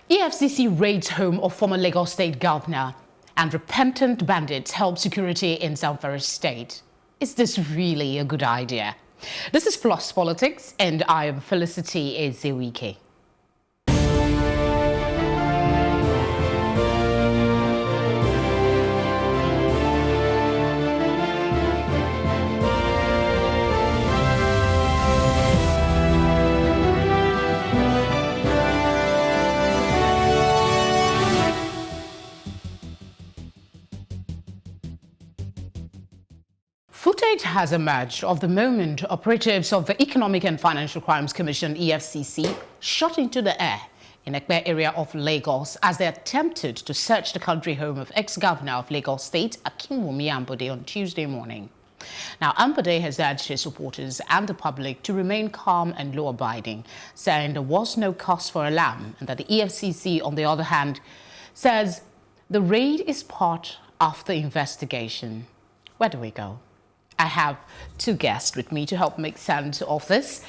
EFCC raids home of former Lagos State Governor, and repentant bandits help security in Zamfara State. Is this really a good idea? This is Plus Politics, and I am Felicity Ezewuike. Footage has emerged of the moment operatives of the Economic and Financial Crimes Commission, EFCC, shot into the air in Ekpe area of Lagos as they attempted to search the country home of ex-governor of Lagos State, Akinwunmi Ambode, on Tuesday morning. Now, Ambode has urged his supporters and the public to remain calm and law-abiding, saying there was no cause for alarm, and that the EFCC, on the other hand, says the raid is part of the investigation. Where do we go? I have two guests with me to help make sense of this.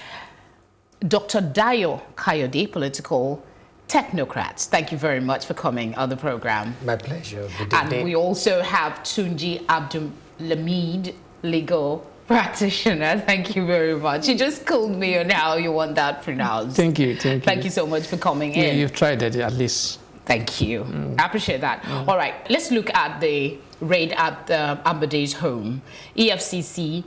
Dr. Dayo Kayode, political technocrat. Thank you very much for coming on the program. My pleasure. Good evening. And we also have Tunji Abdulhamid, legal practitioner. Thank you very much. You just called me on how you want that pronounced. Thank you. Thank you so much for coming in. You've tried it at least. Thank you. I appreciate that. All right, let's look at the raid at Ambode's home. EFCC,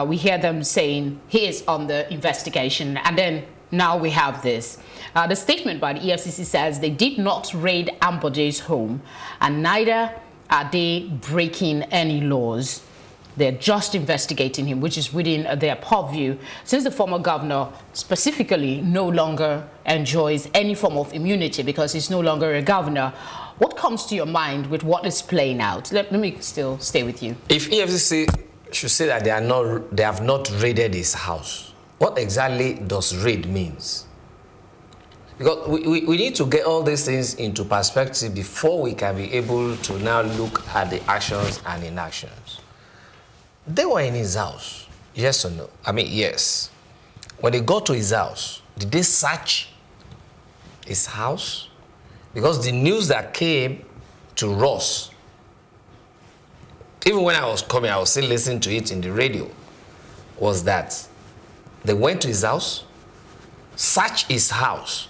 we hear them saying he is on the investigation, and then now we have this. The statement by the EFCC says they did not raid Ambode's home, and neither are they breaking any laws. They're just investigating him, which is within their purview, since the former governor specifically no longer enjoys any form of immunity because he's no longer a governor. What comes to your mind with what is playing out? Let me still stay with you. If EFCC should say that they have not raided his house, what exactly does raid means? Because we need to get all these things into perspective before we can be able to now look at the actions and inactions. They were in his house, yes or no? I mean, yes. When they got to his house, did they search his house? Because the news that came to Ross, even when I was coming, I was still listening to it in the radio, was that they went to his house, searched his house,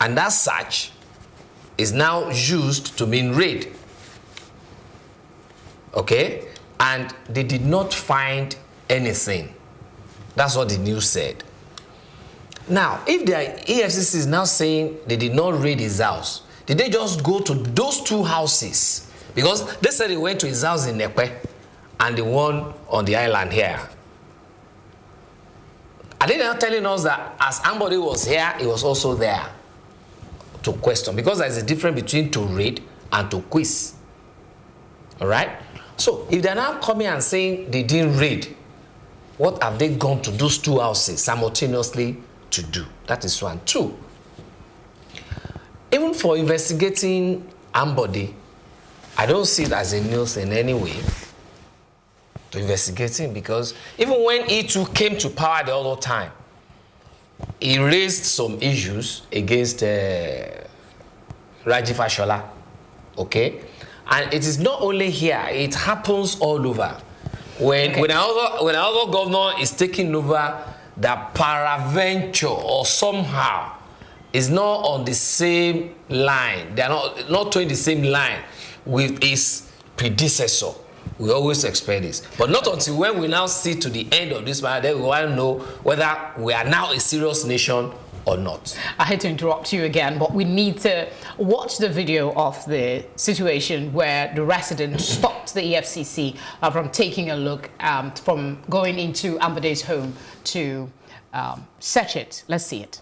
and that search is now used to mean raid. Okay? And they did not find anything. That's what the news said. Now, if the EFCC is now saying they did not raid his house, did they just go to those two houses? Because they said they went to his house in Ekpe and the one on the island here. Are they now telling us that as Ambode was here, he was also there to question? Because there's a difference between to raid and to quiz. All right? So, if they're now coming and saying they didn't raid, what have they gone to those two houses simultaneously to do? That is one. Two, even for investigating Ambode, I don't see it as a news in any way to investigate him, because even when he too came to power the other time, he raised some issues against Raji Fashola, okay? And it is not only here, it happens all over. When another governor is taking over, that paraventure or somehow is not on the same line, they are not towing the same line with his predecessor. We always expect this. But not until when we now see to the end of this matter, then we want to know whether we are now a serious nation or not. I hate to interrupt you again, but we need to watch the video of the situation where the resident stopped the EFCC from taking a look, from going into Ambode's home to search it. Let's see it.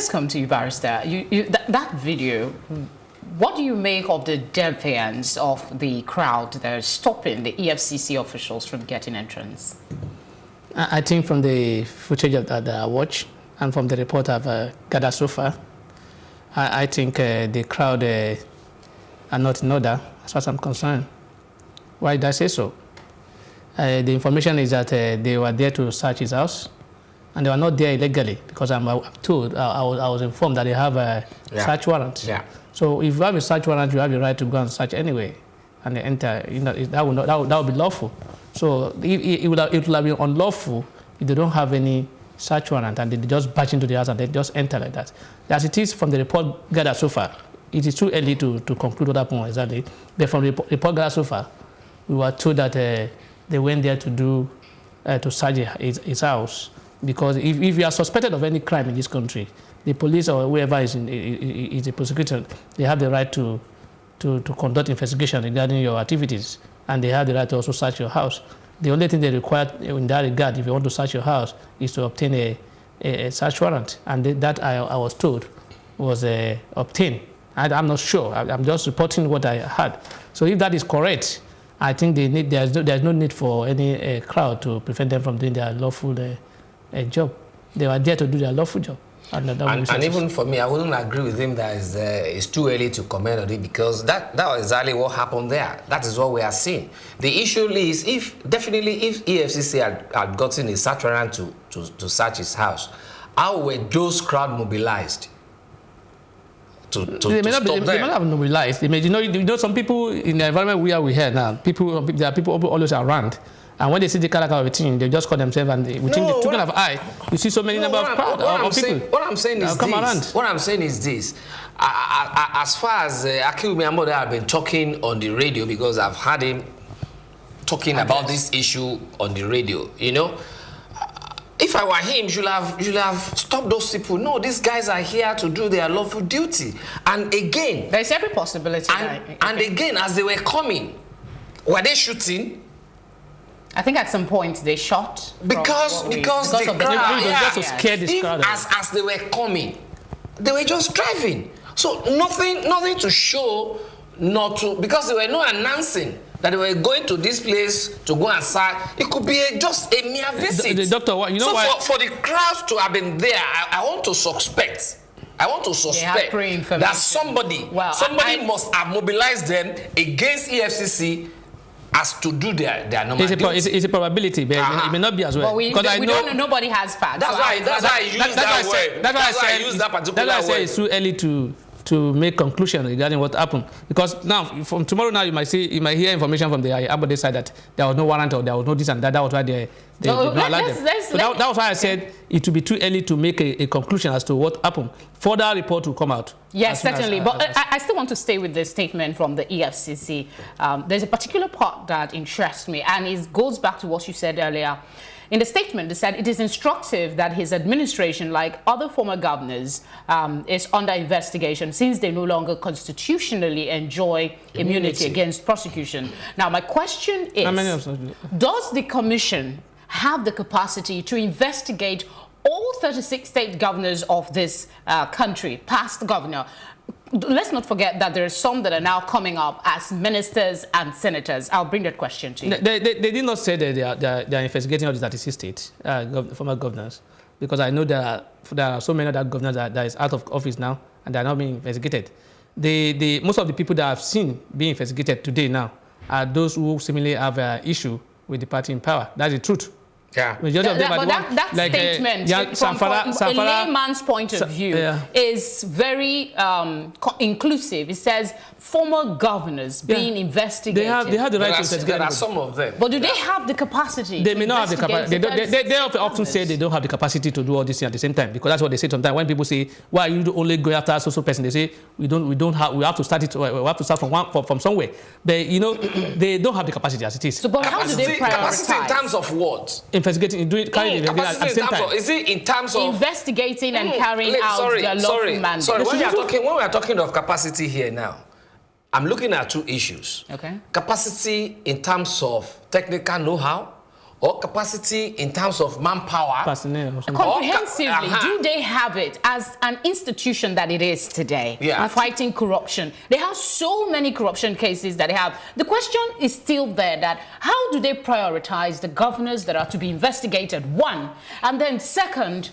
just come to you, Barrister. That video, what do you make of the defiance of the crowd that is stopping the EFCC officials from getting entrance? I think from the footage that I watched and from the report I've gathered so far, I think the crowd are not in order as far as I'm concerned. Why did I say so? The information is that they were there to search his house, and they were not there illegally, because I'm told, I was informed that they have a search warrant. Yeah. So if you have a search warrant, you have the right to go and search anyway, and they enter. That would be lawful. So it would have been unlawful if they don't have any search warrant and they just barge into the house and they just enter like that. As it is from the report gathered so far, it is too early to conclude what happened exactly. But from the report gathered so far, we were told that they went there to search his house, because if you are suspected of any crime in this country, the police or whoever is the prosecutor, they have the right to conduct investigation regarding your activities, and they have the right to also search your house. The only thing they require in that regard, if you want to search your house, is to obtain a search warrant, and that I was told was obtained. I'm not sure. I'm just reporting what I heard. So if that is correct, I think there's no need for any crowd to prevent them from doing their lawful job. They were there to do their lawful job. And even for me, I wouldn't agree with him that it's too early to comment on it, because that was exactly what happened there. That is what we are seeing. The issue is, if EFCC had gotten a search warrant to search his house, how were those crowd mobilized to they may stop them? They may not have mobilized. They may, you know, some people in the environment we are here now, there are people always around. And when they see the character of a team, they just call themselves, and within the token of eye, you see so many number of crowd of people. What I'm saying is come this. Around. What I'm saying is this. As far as Akinwunmi Ambode have been talking on the radio, because I've heard him talking about this issue on the radio, you know, if I were him, you should have stopped those people. No, these guys are here to do their lawful duty. And again, there's every possibility. And again, as they were coming, were they shooting? I think at some point they shot because the crowd, just to scare this crowd. As they were coming, they were just driving. So nothing to show, because they were not announcing that they were going to this place to go and search. It could be just a mere visit. The doctor, you know, so for the crowd to have been there, I want to suspect. That somebody must have mobilized them against EFCC as to do their normal duty. It's a probability, but it may not be as well. But we don't know, nobody has facts. That's why I use that word. That's why I use that particular word. That's why I say it's too early to make conclusion regarding what happened. Because now, from tomorrow now, you might hear information from the Ambode side that there was no warrant or there was no this and that. That was why they not allowed them. So that was why I said it would be too early to make a conclusion as to what happened. Further report will come out. Yes, certainly. But I still want to stay with the statement from the EFCC. There's a particular part that interests me, and it goes back to what you said earlier. In the statement, they said it is instructive that his administration, like other former governors, is under investigation since they no longer constitutionally enjoy immunity against prosecution. Now, my question is, does the commission have the capacity to investigate all 36 state governors of this country, past governor? Let's not forget that there are some that are now coming up as ministers and senators. I'll bring that question to you. They did not say that they are investigating all the 36 states, former governors, because I know there are so many other governors that is out of office now and they are not being investigated. Most of the people that I've seen being investigated today now are those who seemingly have an issue with the party in power. That's the truth. Yeah. That statement, from a layman's point of view, is very inclusive. It says former governors being investigated. They have the right to investigate. There are some of them. But do they have the capacity? They may not have the capacity. They often say they don't have the capacity to do all this at the same time, because that's what they say sometimes. When people say, "Why are you only going after a social person?" They say, "We have to start it. We have to start from somewhere." But you know, they don't have the capacity as it is. So, but how do they prioritize? Capacity in terms of what? Investigating, carrying it at the same time. Is it in terms of investigating and carrying out their lawful mandate? Sorry, when we are talking of capacity here now, I'm looking at two issues. Okay. Capacity in terms of technical know-how, or capacity in terms of manpower. Personnel or something. Comprehensively, do they have it as an institution that it is today? Yeah. Fighting corruption. They have so many corruption cases that they have. The question is still there, that how do they prioritize the governors that are to be investigated, one, and then second,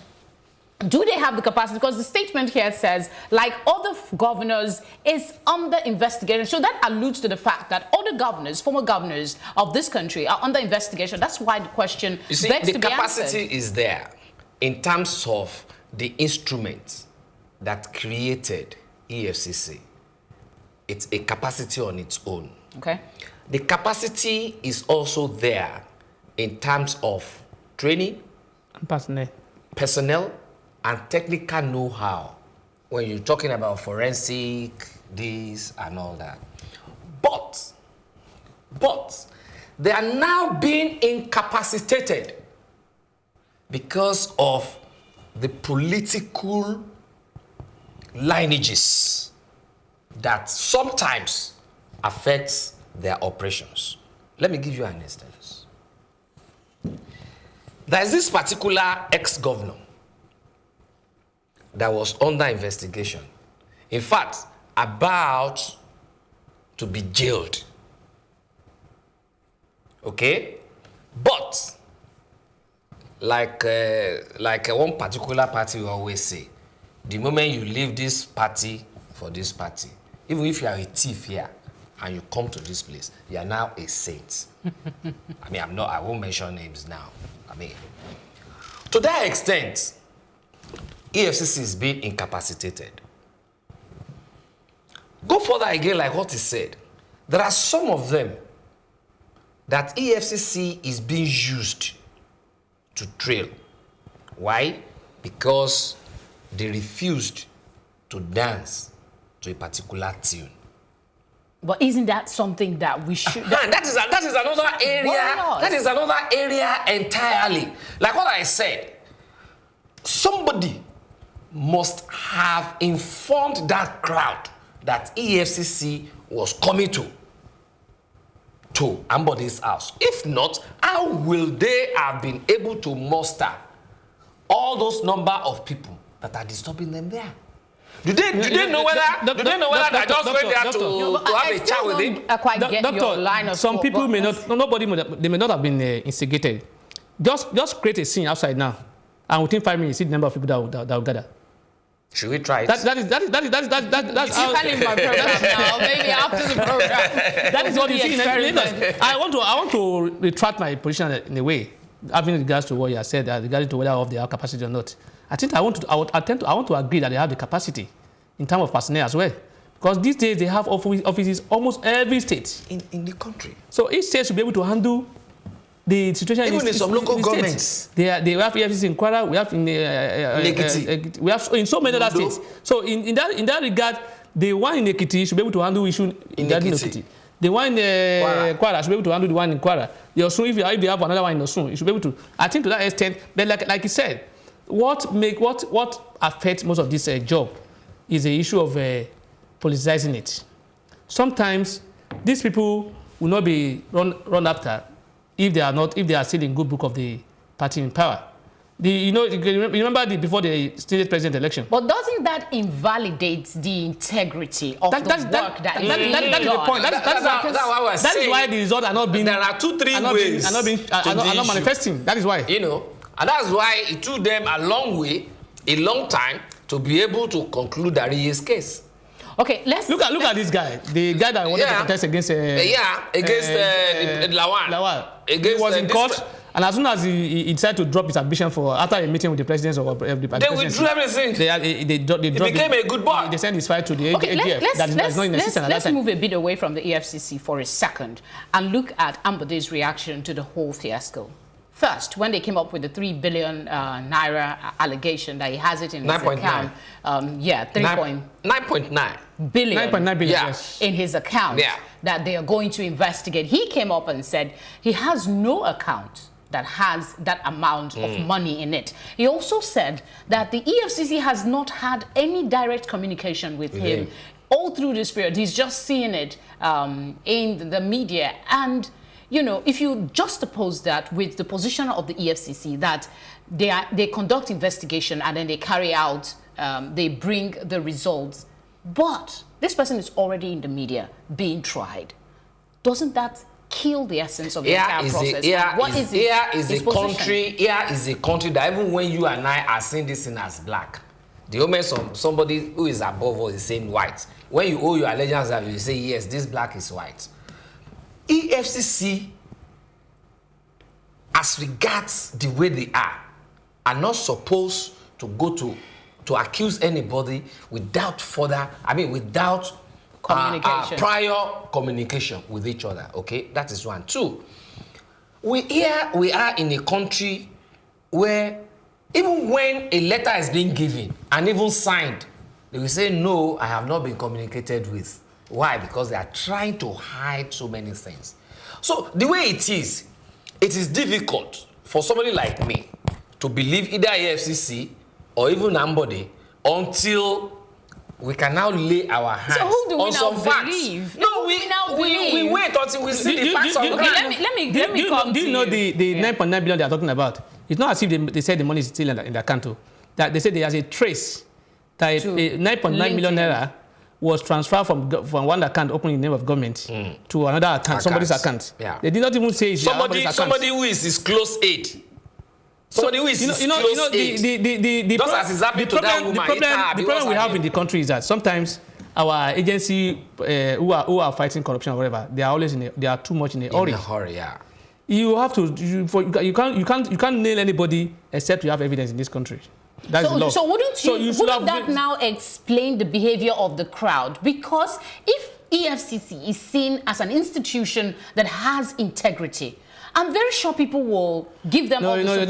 do they have the capacity? Because the statement here says, like other governors, is under investigation. So that alludes to the fact that other governors, former governors of this country, are under investigation. That's why the question begs to be answered. The capacity is there in terms of the instruments that created EFCC. It's a capacity on its own. Okay. The capacity is also there in terms of training, personnel, and technical know-how when you're talking about forensic, this and all that. But they are now being incapacitated because of the political lineages that sometimes affects their operations. Let me give you an instance. There is this particular ex-governor that was under investigation. In fact, about to be jailed. Okay? But, like one particular party will always say, the moment you leave this party for this party, even if you are a thief here and you come to this place, you are now a saint. I won't mention names now. To that extent, EFCC is being incapacitated. Go further again, like what he said. There are some of them that EFCC is being used to trail. Why? Because they refused to dance to a particular tune. But isn't that something that we should... That is another area. That is another area entirely. Like what I said, somebody must have informed that crowd that EFCC was coming to Ambode's house. If not, how will they have been able to muster all those number of people that are disturbing them there? Do they know whether they just went there to have a chat with him? I quite get your line of some people may not, they may not have been instigated. Just create a scene outside now, and within 5 minutes, see the number of people that will gather. Should we try it? That's how my program now. Maybe after the program. That is what you see. I want to retract my position in a way, having regards to what you have said, regarding to whether they have capacity or not. I think I want to agree that they have the capacity in terms of personnel as well, because these days they have offices almost every state in the country. So each state should be able to handle the situation. Even in some local governments, they have EFCC in Kwara, we have in we have in so many other states. So in that regard, the one in Ekiti should be able to handle issue in Ekiti. The one in Kwara should be able to handle the one in Kwara. The Osun, if they have another one in Osun, it should be able to. I think to that extent, but like you said, what affects most of this job is the issue of politicizing it. Sometimes these people will not be run after if they are still in good book of the party in power. You remember before the state president election. But doesn't that invalidate the integrity of the work that is being done? That is the point. That is why the results are not being. There are 2-3 ways. Are not manifesting. That is why. And that's why it took them a long time to be able to conclude Dariye's case. Okay, let's look at this guy. The guy that wanted to protest against Lawal. He was in court, and as soon as he decided to drop his ambition after a meeting with the president of the they withdrew everything. They became a good boy. They sent his file to the ADF. Let's move a bit away from the EFCC for a second and look at Ambode's reaction to the whole fiasco. First, when they came up with the 3 billion naira allegation that he has it in his account. 9.9 billion. 9.9 billion, yes. In his account that they are going to investigate. He came up and said he has no account that has that amount of money in it. He also said that the EFCC has not had any direct communication with him all through this period. He's just seeing it in the media. And you know, if you juxtapose that with the position of the EFCC that they conduct investigation and then they carry out, they bring the results, but this person is already in the media being tried, doesn't that kill the essence of the entire process? Here is a country that even when you and I are seeing this thing as black, the moment somebody who is above us is saying white, when you owe your allegiance, you say yes, this black is white. EFCC, as regards the way they are not supposed to go to accuse anybody without without communication. Prior communication with each other. Okay, that is one. Two, we are in a country where even when a letter is being given and even signed, they will say, no, I have not been communicated with. Why? Because they are trying to hide so many things. So the way it is difficult for somebody like me to believe either EFCC or even Ambode until we can now lay our hands on some facts. No, we wait until we see the facts on ground. Let me come do you know the 9.9 billion they are talking about? It's not as if they said the money is still in the account. That they said there is a trace that 9.9 million naira was transferred from one account opened in the name of government to another account, somebody's account. Yeah. They did not even say it's somebody who is his close aid. Somebody who is his close aid. Just as is happening to that woman. The problem we have in the country is that sometimes our agency who are fighting corruption or whatever, they are too much in a hurry. Yeah. You have to you can't nail anybody except you have evidence in this country. That's the law. So wouldn't that now explain the behavior of the crowd? Because if EFCC is seen as an institution that has integrity, I'm very sure people will give them all the support.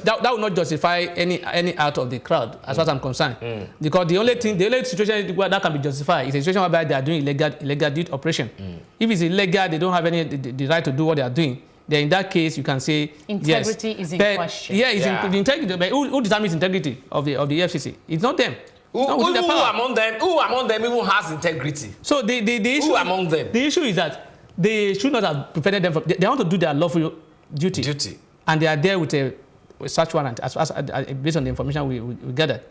That will not justify any out of the crowd, as far as I'm concerned. Because the only situation where that can be justified is a situation whereby they are doing illegal duty operation. If it's illegal, they don't have the right to do what they are doing. Then in that case, you can say integrity is in question. Yeah, the integrity. But who determines integrity of the EFCC? It's not them. Who among them even has integrity? So the issue among them. The issue is that they should not have prevented them from. They want to do their lawful duty, and they are there with a search warrant, based on the information we gathered.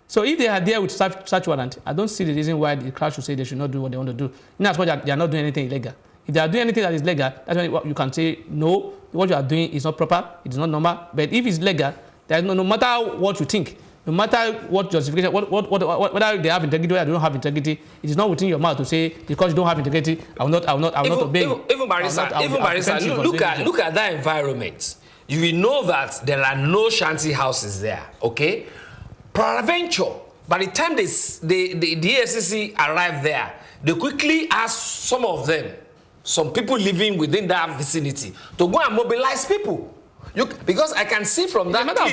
So if they are there with search warrant, I don't see the reason why the crowd should say they should not do what they want to do. In as much as they are not doing anything illegal. If they are doing anything that is legal, that's when you can say no. What you are doing is not proper. It is not normal. But if it's legal, there is no matter what you think, no matter what justification, whether they have integrity or they don't have integrity, it is not within your mouth to say because you don't have integrity, I will not obey you. Even Barrister, look at that environment. You will know that there are no shanty houses there. Okay, peradventure, by the time the EFCC arrived there, they quickly asked some people living within that vicinity to go and mobilize people. Because I can see from that clip, I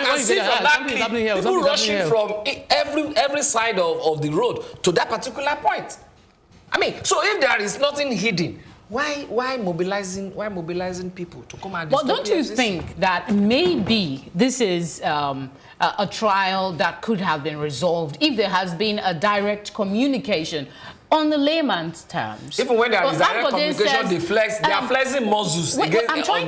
can see from that clip, people rushing from every side of the road to that particular point. I mean, so if there is nothing hidden, why mobilizing people to come and disturb? But don't you think that maybe this is a trial that could have been resolved if there has been a direct communication? On the layman's terms. Even when there is direct communication, they are flexing muscles on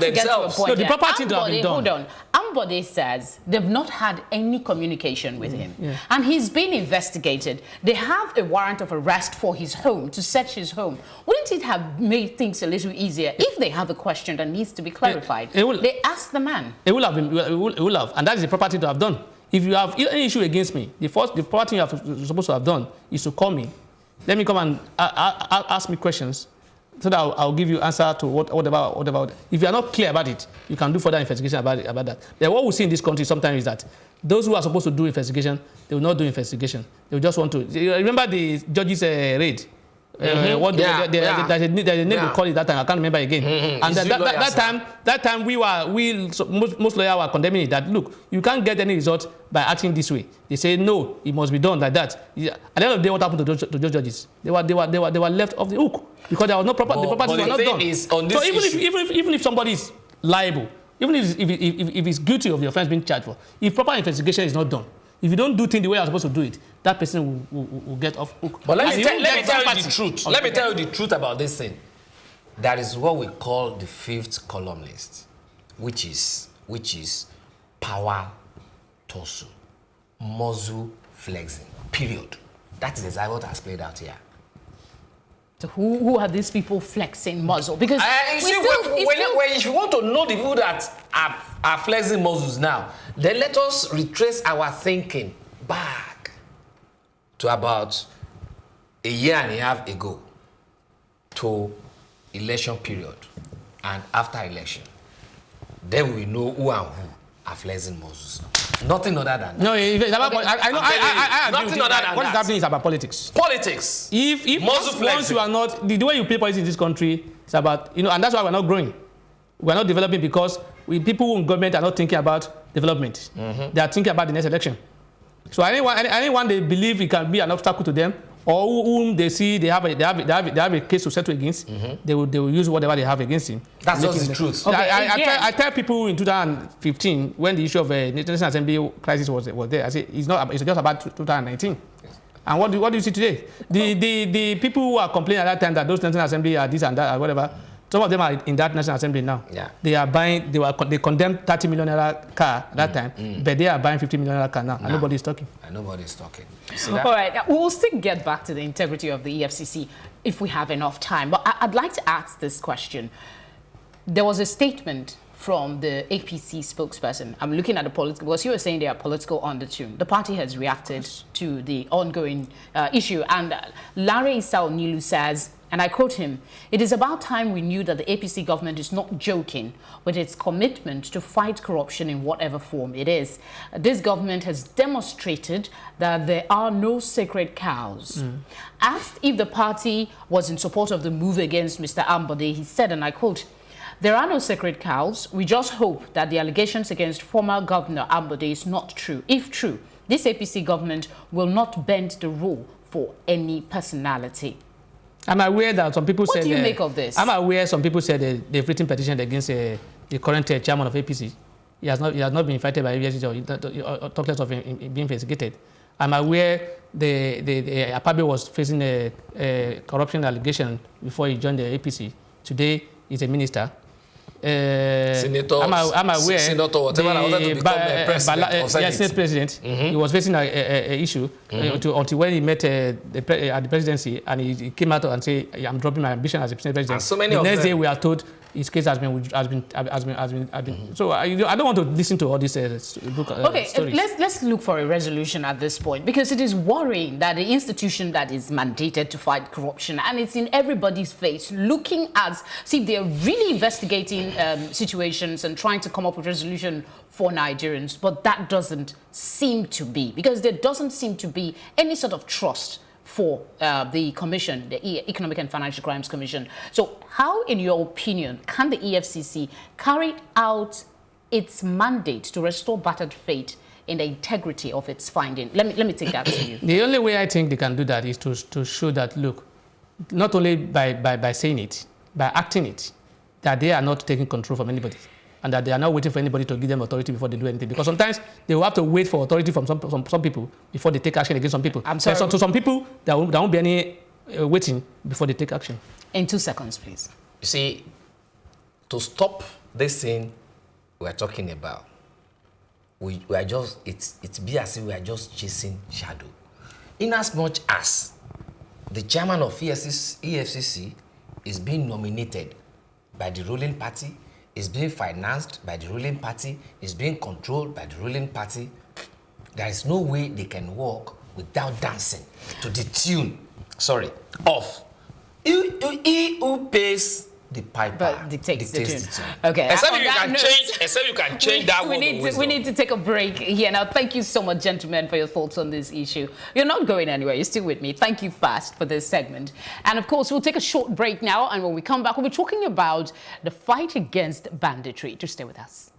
themselves. No, the proper thing to have been done. Hold on. Ambode says they've not had any communication with him. Yeah. And he's been investigated. They have a warrant of arrest for his home, to search his home. Wouldn't it have made things a little easier if they have a question that needs to be clarified? They ask the man. It will have. And that is the proper thing to have done. If you have any issue against me, the proper thing you're supposed to have done is to call me. Let me come and ask me questions so that I'll give you answer to what about. If you are not clear about it, you can do further investigation about that. Then what we see in this country sometimes is that those who are supposed to do investigation, they will not do investigation. They will just want to. Remember the judge's raid? There's a name to call it that time. I can't remember again. And that time most lawyers were condemning it. That look, you can't get any result by acting this way. They say no, it must be done like that. At the end of the day, what happened to those judges? They were left off the hook because there was no proper. The property was not done. So even if somebody is liable, even if he's guilty of the offense being charged for, if proper investigation is not done, if you don't do things the way you're supposed to do it, that person will get off hook. But let me tell you the truth. Let me tell you the truth about this thing. That is what we call the fifth column list, which is power tussle, muscle flexing, period. That is exactly what has played out here. So who are these people flexing muscle? Because if you want to know the people that are flexing muscles now, then let us retrace our thinking back to about a year and a half ago to election period and after election. Then we know who and who are flexing muscles. Nothing other than that. No, I know. I nothing other than what that. is happening is about politics. Politics. If muscle once you are not, the way you play politics in this country, it's about, and that's why we're not growing. We're not developing because people in government are not thinking about development. They are thinking about the next election. So anyone they believe it can be an obstacle to them, or whom they see they have a case to settle against, they will use whatever they have against him. That's just the truth. Okay, I tell people in 2015 when the issue of the National Assembly crisis was there, I say it's just about 2019. Yes. And what do you see today? The people who are complaining at that time that those National Assembly are this and that or whatever, some of them are in that National Assembly now. Yeah. They condemned 30 million naira car at that time, but they are buying 50 million naira car now, and nobody's talking. And nobody's talking. All right, we'll still get back to the integrity of the EFCC if we have enough time. But I'd like to ask this question. There was a statement from the APC spokesperson. I'm looking at the political, because you were saying they are political undertone. The party has reacted to the ongoing issue, and Larry Nilu says, and I quote him, "It is about time we knew that the APC government is not joking with its commitment to fight corruption in whatever form it is. This government has demonstrated that there are no sacred cows." Asked if the party was in support of the move against Mr. Ambode, he said, and I quote, "There are no sacred cows. We just hope that the allegations against former Governor Ambode is not true. If true, this APC government will not bend the rule for any personality." I'm aware that some people said... What do you make of this? I'm aware some people said they've written petition against the current chairman of APC. He has not been invited by EFCC or talk less of him being investigated. I'm aware the Apabe was facing a corruption allegation before he joined the APC. Today, he's a minister. Senator, I'm aware. Senator, whatever, I wanted to become president of Senate. Yes, Senate president. He was facing an issue until when he met at the presidency, and he came out and said, "I'm dropping my ambition as a Senate president." And so many the of next them. day, we are told his case has been. So I don't want to listen to all these stories. Let's look for a resolution at this point, because it is worrying that the institution that is mandated to fight corruption, and it's in everybody's face, looking as see if they're really investigating situations and trying to come up with resolution for Nigerians, but that doesn't seem to be, because there doesn't seem to be any sort of trust for the commission, the Economic and Financial Crimes Commission. So how, in your opinion, can the EFCC carry out its mandate to restore battered faith in the integrity of its finding? Let me take that to you. The only way I think they can do that is to show that, look, not only by saying it, by acting it, that they are not taking control from anybody, and that they are not waiting for anybody to give them authority before they do anything. Because sometimes they will have to wait for authority from some people before they take action against some people. I'm sorry. So some people, there won't be any waiting before they take action. In 2 seconds, please. You see, to stop this thing we're talking about, we are just, it's be as if we are just chasing shadow. In as much as the chairman of EFCC is being nominated by the ruling party, is being financed by the ruling party, is being controlled by the ruling party, there is no way they can work without dancing to the tune, of he who pays the piper But dictates the tune. Okay. Okay. Except you can change that we need to take a break here now. Thank you so much, gentlemen, for your thoughts on this issue. You're not going anywhere. You're still with me. Thank you, Fast, for this segment. And of course, we'll take a short break now. And when we come back, we'll be talking about the fight against banditry. Just stay with us.